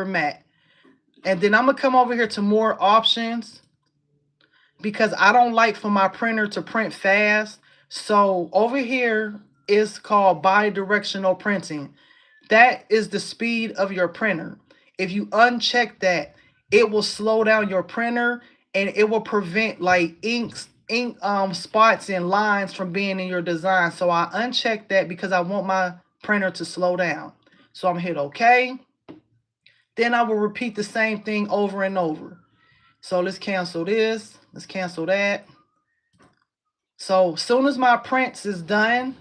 matte. And then I'm going to come over here to more options because I don't like for my printer to print fast. So over here is called bidirectional printing. That is the speed of your printer. If you uncheck that, it will slow down your printer and it will prevent like ink spots and lines from being in your design. So I uncheck that because I want my printer to slow down. So I'm hit OK. Then I will repeat the same thing over and over. So let's cancel this. Let's cancel that. So as soon as my prints is done,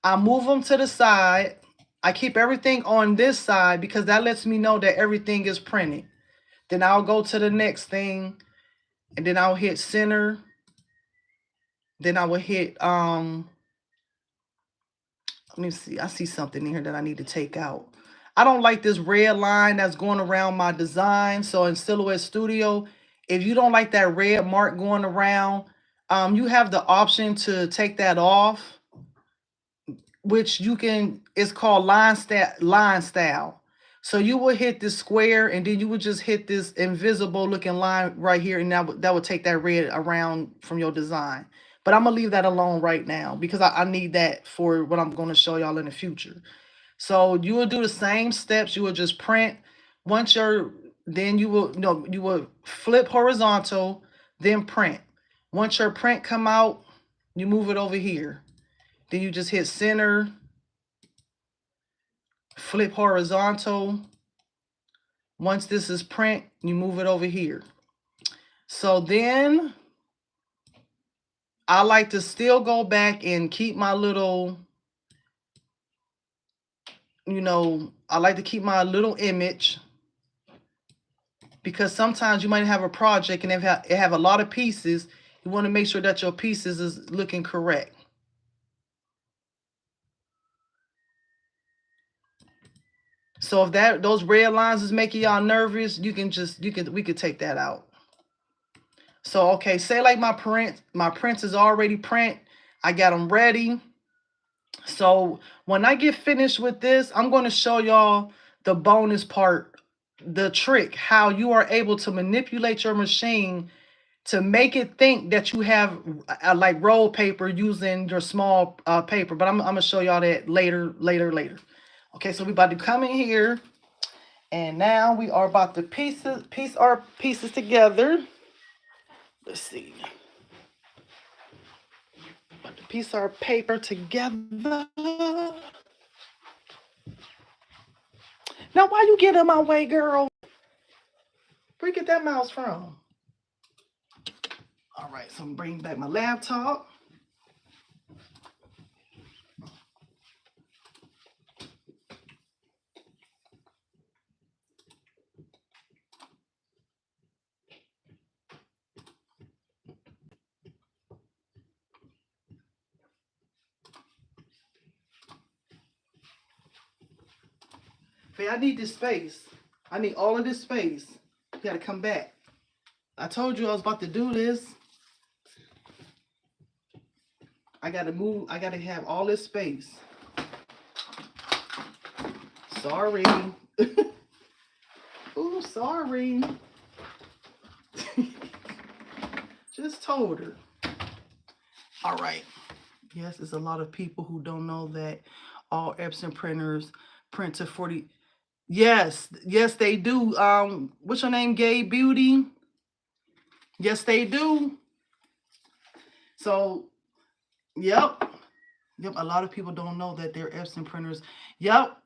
I move them to the side. I keep everything on this side because that lets me know that everything is printed. Then I'll go to the next thing and then I'll hit center. Then I will hit, let me see. I see something in here that I need to take out. I don't like this red line that's going around my design. So in Silhouette Studio, if you don't like that red mark going around, you have the option to take that off, which you can, it's called line style. So you will hit this square and then you would just hit this invisible looking line right here, and that would take that red around from your design. But I'm gonna leave that alone right now because I need that for what I'm gonna show y'all in the future. So you will do the same steps. You will just print. Once you're, then you will, no, you will flip horizontal, then print. Once your print come out, you move it over here. Then you just hit center, flip horizontal. Once this is print, you move it over here. So then I like to still go back and keep my little, I like to keep my little image because sometimes you might have a project and it have a lot of pieces. You want to make sure that your pieces is looking correct. So if those red lines is making y'all nervous, we could take that out. So okay, say like my prints is already print. I got them ready. So when I get finished with this, I'm going to show y'all the bonus part, the trick, how you are able to manipulate your machine to make it think that you have like roll paper using your small paper. But I'm going to show y'all that later. Okay, so we about to come in here, and now we are about to piece our pieces together. Let's see. About to piece our paper together. Now, why you get in my way, girl? Where you get that mouse from? All right, so I'm bringing back my laptop. Hey, I need this space. I need all of this space. You gotta come back. I told you I was about to do this. I gotta move. I gotta have all this space. Sorry. Ooh, sorry. Just told her. All right. Yes, there's a lot of people who don't know that all Epson printers print to 40. Yes, they do. What's your name, Gay Beauty? Yes, they do. So, yep. A lot of people don't know that they're Epson printers. Yep,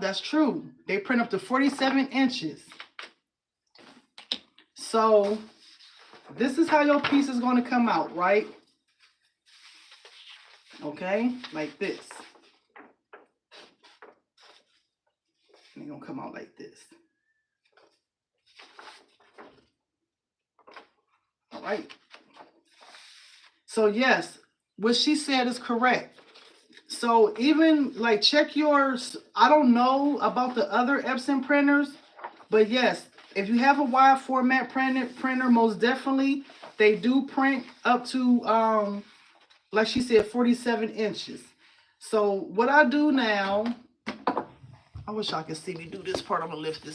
that's true. They print up to 47 inches. So, this is how your piece is going to come out, right? Okay, like this. And they're going to come out like this. All right. So, yes, what she said is correct. So, even like check yours. I don't know about the other Epson printers, but yes, if you have a wide format printer, most definitely they do print up to like she said, 47 inches. So what I do now, I wish I could see me do this part. I'm gonna lift this